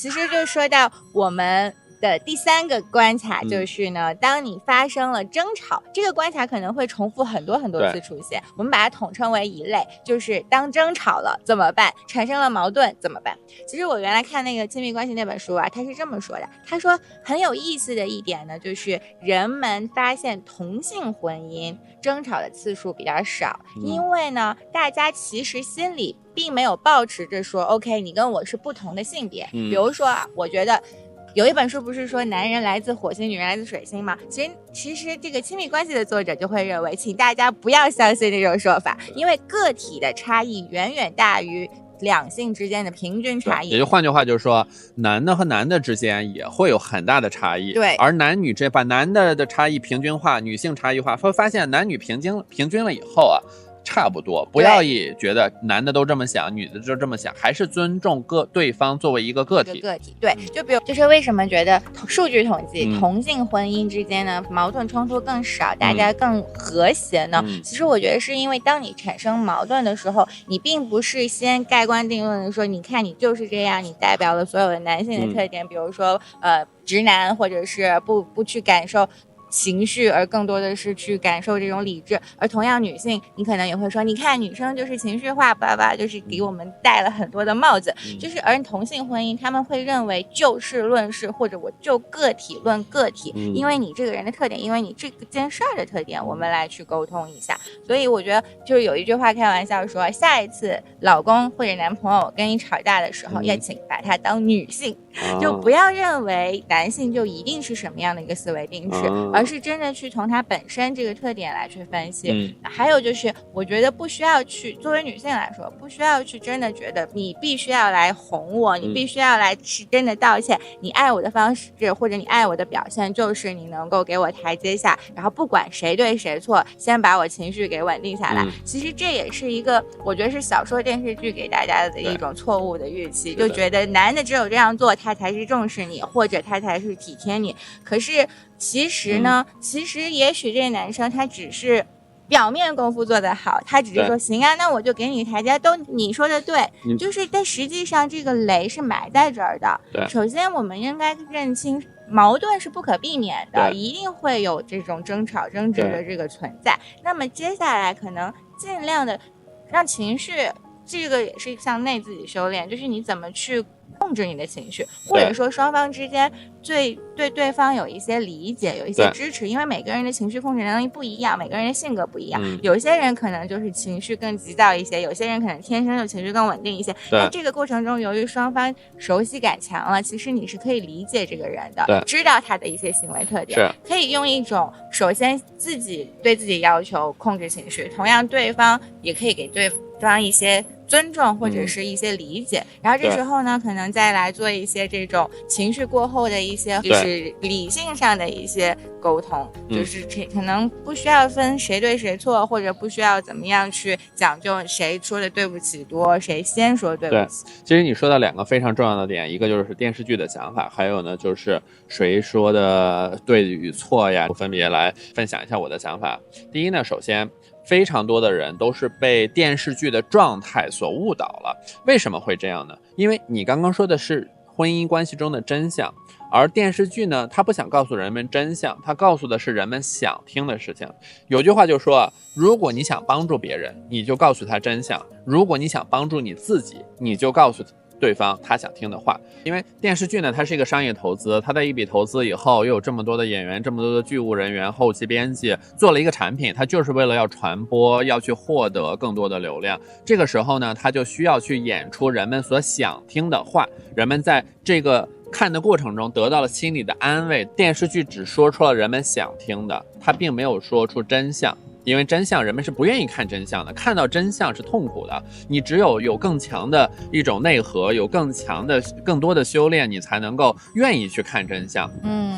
其实就说到我们的第三个观察，就是呢，当你发生了争吵，这个观察可能会重复很多很多次出现，我们把它统称为一类，就是当争吵了怎么办，产生了矛盾怎么办。其实我原来看那个亲密关系那本书啊，他是这么说的，他说很有意思的一点呢，就是人们发现同性婚姻争吵的次数比较少，因为呢，大家其实心里并没有抱持着说 OK 你跟我是不同的性别，比如说啊，我觉得有一本书不是说男人来自火星，女人来自水星吗？其实这个亲密关系的作者就会认为，请大家不要相信这种说法，因为个体的差异远远大于两性之间的平均差异。也就换句话就是说，男的和男的之间也会有很大的差异。对，而男女把男的差异平均化，女性差异化，会发现男女平均了以后啊，差不多。不要也觉得男的都这么想，女的就这么想，还是尊重对方作为一个个体。对，就比如就是为什么觉得数据统计同性婚姻之间呢矛盾冲突更少，大家更和谐呢？其实我觉得是因为当你产生矛盾的时候，你并不是先盖棺定论的说，你看你就是这样，你代表了所有的男性的特点，比如说直男，或者是不去感受情绪，而更多的是去感受这种理智。而同样女性，你可能也会说，你看女生就是情绪化，就是给我们戴了很多的帽子。就是而同性婚姻，他们会认为就事论事，或者我就个体论个体，因为你这个人的特点，因为你这件事儿的特点，我们来去沟通一下。所以我觉得就是有一句话开玩笑说，下一次老公或者男朋友跟你吵架的时候，也请把他当女性，就不要认为男性就一定是什么样的一个思维定式，而是真的去从他本身这个特点来去分析。还有就是我觉得不需要去，作为女性来说，不需要去真的觉得你必须要来哄我，你必须要来是真的道歉，你爱我的方式或者你爱我的表现就是你能够给我台阶下，然后不管谁对谁错，先把我情绪给稳定下来。其实这也是一个我觉得是小说电视剧给大家的一种错误的预期，就觉得男的只有这样做他才是重视你，或者他才是体贴你。可是其实呢，其实也许这个男生他只是表面功夫做得好，他只是说行啊，那我就给你台阶，都你说的对，就是但实际上这个雷是埋在这儿的。首先我们应该认清矛盾是不可避免的，一定会有这种争吵争执的这个存在。那么接下来可能尽量的让情绪，这个也是向内自己修炼，就是你怎么去控制你的情绪，或者说双方之间对对方有一些理解，有一些支持，因为每个人的情绪控制能力不一样，每个人的性格不一样，有些人可能就是情绪更急躁一些，有些人可能天生就情绪更稳定一些。那这个过程中，由于双方熟悉感强了，其实你是可以理解这个人的，知道他的一些行为特点，可以用一种首先自己对自己要求控制情绪，同样对方也可以给对方一些尊重或者是一些理解，然后这时候呢可能再来做一些这种情绪过后的一些就是理性上的一些沟通，就是可能不需要分谁对谁错，或者不需要怎么样去讲究谁说的对不起多，谁先说对不起。其实你说到两个非常重要的点，一个就是电视剧的想法，还有呢就是谁说的对与错呀，我分别来分享一下我的想法。第一呢，首先非常多的人都是被电视剧的状态所误导了。为什么会这样呢？因为你刚刚说的是婚姻关系中的真相，而电视剧呢，它不想告诉人们真相，它告诉的是人们想听的事情。有句话就说，如果你想帮助别人，你就告诉他真相；如果你想帮助你自己，你就告诉对方他想听的话。因为电视剧呢，它是一个商业投资，它的一笔投资以后又有这么多的演员，这么多的剧务人员，后期编辑，做了一个产品，它就是为了要传播，要去获得更多的流量。这个时候呢，它就需要去演出人们所想听的话，人们在这个看的过程中得到了心理的安慰。电视剧只说出了人们想听的，它并没有说出真相。因为真相人们是不愿意看真相的，看到真相是痛苦的，你只有更强的一种内核，有更多的修炼，你才能够愿意去看真相。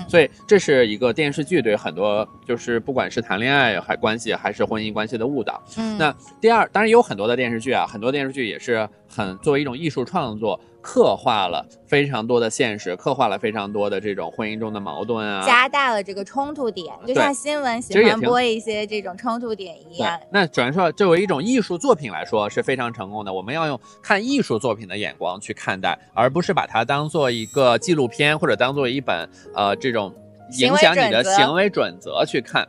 所以这是一个电视剧对很多就是不管是谈恋爱关系还是婚姻关系的误导。那第二，当然有很多的电视剧啊，很多电视剧也是作为一种艺术创作，刻画了非常多的现实，刻画了非常多的这种婚姻中的矛盾啊，加大了这个冲突点，就像新闻喜欢播一些这种冲突点一样。那转说作为一种艺术作品来说是非常成功的，我们要用看艺术作品的眼光去看待，而不是把它当做一个纪录片或者当做一本这种影响你的行为准则去看。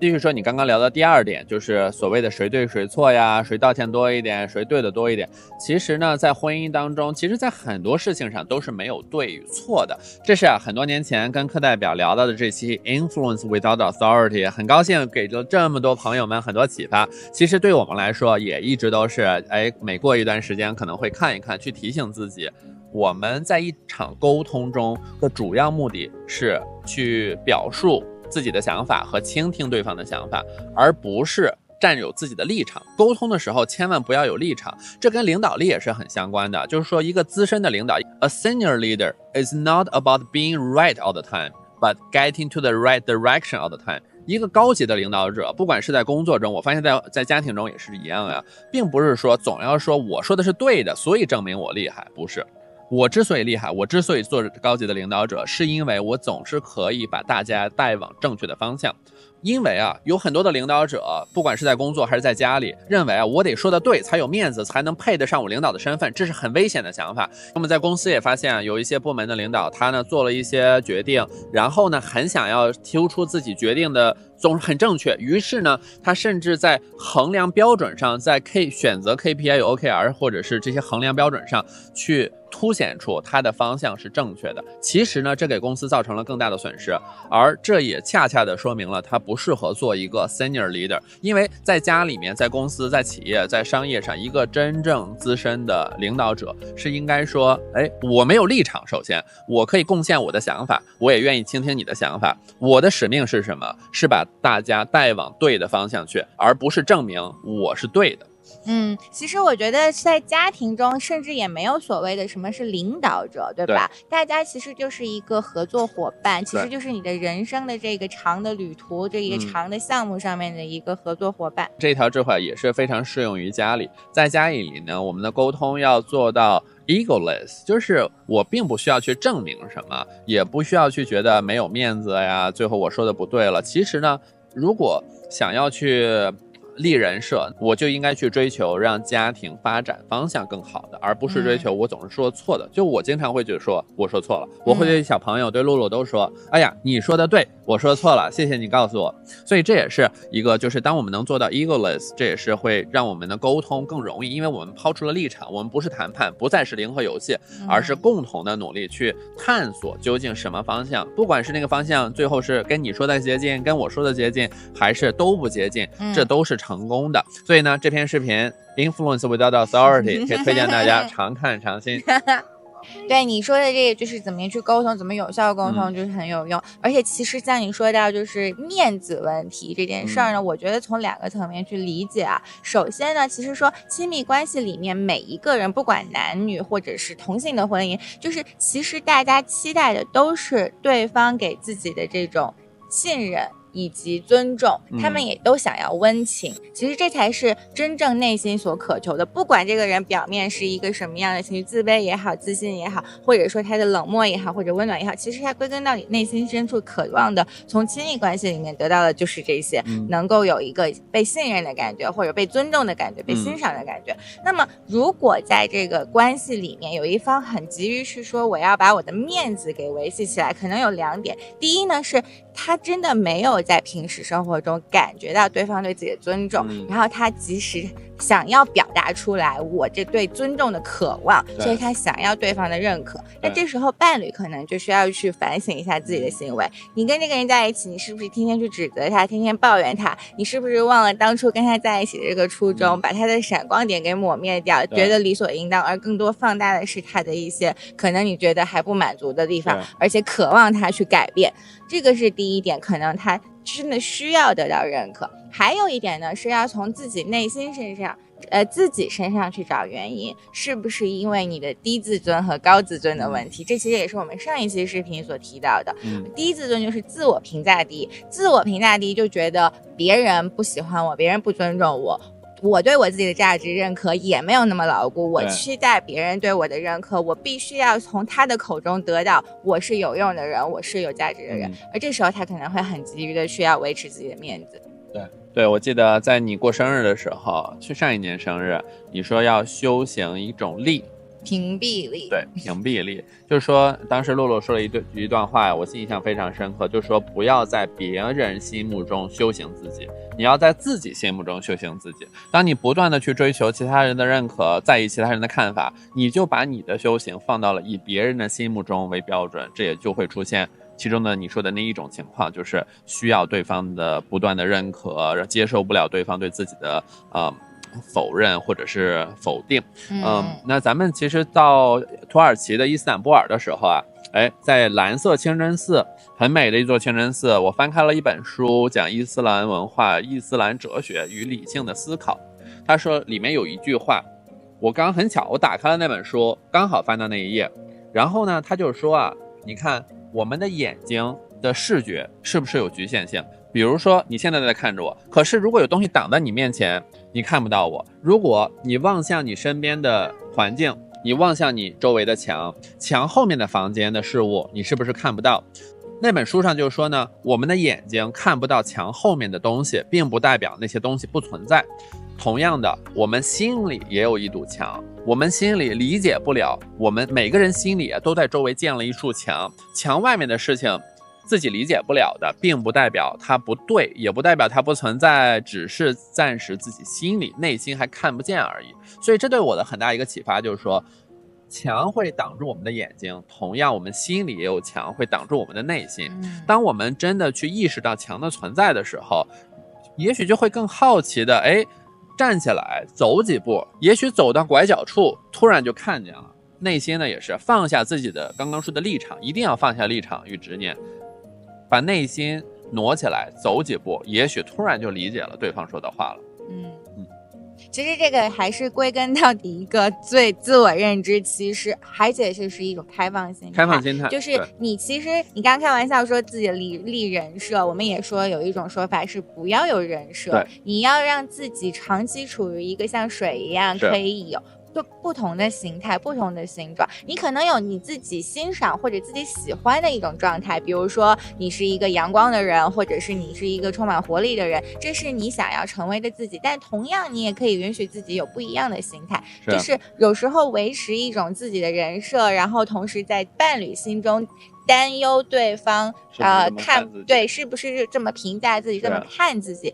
继续说你刚刚聊的第二点，就是所谓的谁对谁错呀，谁道歉多一点，谁对的多一点。其实呢，在婚姻当中，其实在很多事情上都是没有对与错的。这是很多年前跟课代表聊到的这期 Influence Without Authority， 很高兴给了这么多朋友们很多启发。其实对我们来说也一直都是，每过一段时间可能会看一看，去提醒自己，我们在一场沟通中的主要目的是去表述自己的想法和倾听对方的想法，而不是占有自己的立场。沟通的时候千万不要有立场，这跟领导力也是很相关的。就是说一个资深的领导 ，A senior leader is not about being right all the time, but getting to the right direction all the time。一个高级的领导者，不管是在工作中，我发现在家庭中也是一样呀，并不是说总要说我说的是对的，所以证明我厉害，不是。我之所以厉害，我之所以做高级的领导者，是因为我总是可以把大家带往正确的方向。因为有很多的领导者，不管是在工作还是在家里，认为我得说的对才有面子，才能配得上我领导的身份，这是很危险的想法。那么在公司也发现有一些部门的领导，他呢做了一些决定，然后呢很想要突出自己决定的总是很正确，于是呢他甚至在衡量标准上，在选择 KPI 有 OKR 或者是这些衡量标准上去凸显出他的方向是正确的。其实呢这给公司造成了更大的损失，而这也恰恰的说明了他不适合做一个 senior leader。 因为在家里面，在公司，在企业，在商业上，一个真正资深的领导者是应该说，我没有立场，首先我可以贡献我的想法，我也愿意倾听你的想法，我的使命是什么？是把大家带往对的方向去，而不是证明我是对的。其实我觉得在家庭中甚至也没有所谓的什么是领导者，对吧？大家其实就是一个合作伙伴，其实就是你的人生的这个长的旅途，这一个长的项目上面的一个合作伙伴。这条智慧也是非常适用于家里。在家里呢，我们的沟通要做到 egoless， 就是我并不需要去证明什么，也不需要去觉得没有面子呀，最后我说的不对了。其实呢，如果想要去立人设，我就应该去追求让家庭发展方向更好的，而不是追求我总是说错的。就我经常会觉得说我说错了，我会对小朋友对露露都说，哎呀你说的对，我说错了，谢谢你告诉我。所以这也是一个，就是当我们能做到 egoless， 这也是会让我们的沟通更容易，因为我们抛出了立场，我们不是谈判，不再是零和游戏，而是共同的努力去探索究竟什么方向，不管是那个方向最后是跟你说的接近，跟我说的接近，还是都不接近，这都是成功的。所以呢这篇视频 Influence Without Authority 可以推荐大家常看常新。对你说的这个就是怎么样去沟通，怎么有效沟通，就是很有用。而且其实像你说到就是面子问题这件事儿呢，我觉得从两个层面去理解啊。首先呢，其实说亲密关系里面每一个人，不管男女或者是同性的婚姻，就是其实大家期待的都是对方给自己的这种信任以及尊重，他们也都想要温情，其实这才是真正内心所渴求的。不管这个人表面是一个什么样的情绪，自卑也好，自信也好，或者说他的冷漠也好，或者温暖也好，其实他归根到底内心深处渴望的，从亲密关系里面得到的就是这些，能够有一个被信任的感觉，或者被尊重的感觉，被欣赏的感觉。那么如果在这个关系里面有一方很急于去说我要把我的面子给维系起来，可能有两点。第一呢，是他真的没有在平时生活中感觉到对方对自己的尊重，然后他即使想要表达出来我这对尊重的渴望，所以他想要对方的认可。那这时候伴侣可能就需要去反省一下自己的行为，你跟这个人在一起，你是不是天天去指责他，天天抱怨他，你是不是忘了当初跟他在一起的这个初衷，把他的闪光点给抹灭掉，觉得理所应当，而更多放大的是他的一些可能你觉得还不满足的地方，而且渴望他去改变。这个是第一点，可能他真的需要得到认可。还有一点呢，是要从自己内心身上自己身上去找原因，是不是因为你的低自尊和高自尊的问题。这其实也是我们上一期视频所提到的。低自尊就是自我评价低，自我评价低就觉得别人不喜欢我，别人不尊重我，我对我自己的价值认可也没有那么牢固，我期待别人对我的认可，我必须要从他的口中得到我是有用的人，我是有价值的人，而这时候他可能会很急于的需要维持自己的面子。对，我记得在你过生日的时候，去上一年生日，你说要修行一种力，屏蔽力。对，屏蔽力，就是说当时露露说了一段话，我印象非常深刻，就是说不要在别人心目中修行自己，你要在自己心目中修行自己。当你不断的去追求其他人的认可，在意其他人的看法，你就把你的修行放到了以别人的心目中为标准，这也就会出现其中的你说的那一种情况，就是需要对方的不断的认可，接受不了对方对自己的否认或者是否定。那咱们其实到土耳其的伊斯坦布尔的时候啊，在蓝色清真寺，很美的一座清真寺，我翻开了一本书，讲伊斯兰文化、伊斯兰哲学与理性的思考。他说里面有一句话，我刚很巧，我打开了那本书，刚好翻到那一页，然后呢，他就说啊，你看我们的眼睛的视觉是不是有局限性？比如说你现在在看着我，可是如果有东西挡在你面前，你看不到我。如果你望向你身边的环境，你望向你周围的墙后面的房间的事物，你是不是看不到？那本书上就说呢，我们的眼睛看不到墙后面的东西，并不代表那些东西不存在。同样的，我们心里也有一堵墙，我们心里理解不了，我们每个人心里都在周围建了一束墙，墙外面的事情自己理解不了的，并不代表它不对，也不代表它不存在，只是暂时自己心里内心还看不见而已。所以这对我的很大一个启发就是说，墙会挡住我们的眼睛，同样我们心里也有墙会挡住我们的内心。当我们真的去意识到墙的存在的时候，也许就会更好奇的站起来走几步，也许走到拐角处突然就看见了。内心呢也是放下自己的刚刚说的立场，一定要放下立场与执念，把内心挪起来走几步，也许突然就理解了对方说的话了。其实这个还是归根到底一个最自我认知，其实还解释是一种开放心态。开放心态就是你其实你刚开玩笑说自己立人设，我们也说有一种说法是不要有人设，你要让自己长期处于一个像水一样可以有不同的形态，不同的形状，你可能有你自己欣赏或者自己喜欢的一种状态，比如说你是一个阳光的人，或者是你是一个充满活力的人，这是你想要成为的自己。但同样你也可以允许自己有不一样的心态，就是有时候维持一种自己的人设，然后同时在伴侣心中担忧对方是不是这么评价自己，这么看自己，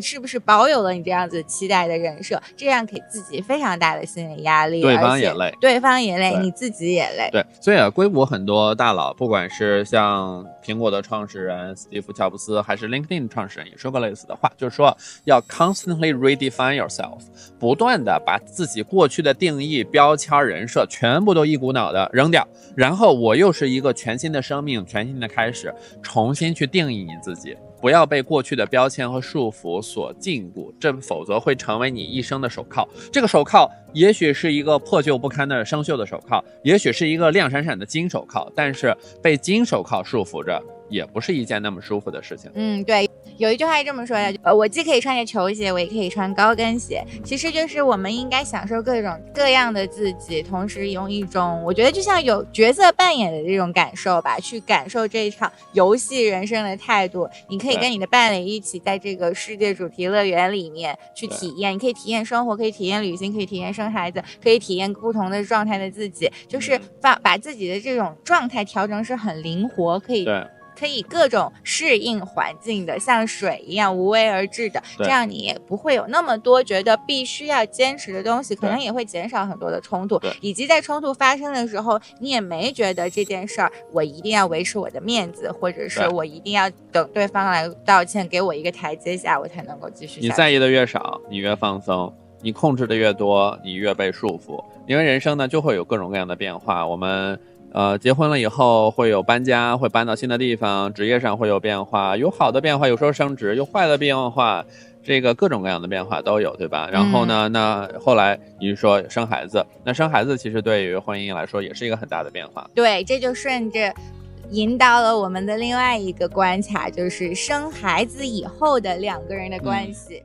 是不是保有了你这样子期待的人设，这样给自己非常大的心理压力，对方也累，对方也累，你自己也累。对，所以硅谷很多大佬，不管是像苹果的创始人史蒂夫·乔布斯，还是 LinkedIn 创始人，也说过类似的话，就是说要 constantly redefine yourself， 不断的把自己过去的定义、标签、人设全部都一股脑的扔掉，然后我又是一个全新的生命，全新的开始，重新去定义你自己，不要被过去的标签和束缚所禁锢，这否则会成为你一生的手铐。这个手铐也许是一个破旧不堪的生锈的手铐，也许是一个亮闪闪的金手铐，但是被金手铐束缚着也不是一件那么舒服的事情。对，有一句话是这么说的，我既可以穿着球鞋，我也可以穿高跟鞋。其实就是我们应该享受各种各样的自己，同时用一种我觉得就像有角色扮演的这种感受吧，去感受这一场游戏人生的态度。你可以跟你的伴侣一起在这个世界主题乐园里面去体验，你可以体验生活，可以体验旅行，可以体验生孩子，可以体验不同的状态的自己，就是把自己的这种状态调整是很灵活，可以各种适应环境的，像水一样无为而治的，这样你也不会有那么多觉得必须要坚持的东西，可能也会减少很多的冲突，以及在冲突发生的时候，你也没觉得这件事儿我一定要维持我的面子，或者是我一定要等对方来道歉，给我一个台阶下，我才能够继续下去。你在意的越少，你越放松；你控制的越多，你越被束缚。因为人生呢，就会有各种各样的变化。我们结婚了以后会有搬家，会搬到新的地方，职业上会有变化，有好的变化，有时候升职，有坏的变化，这个各种各样的变化都有，对吧？然后呢，那后来你是说生孩子，那生孩子其实对于婚姻来说也是一个很大的变化。对，这就顺着引导了我们的另外一个关卡，就是生孩子以后的两个人的关系。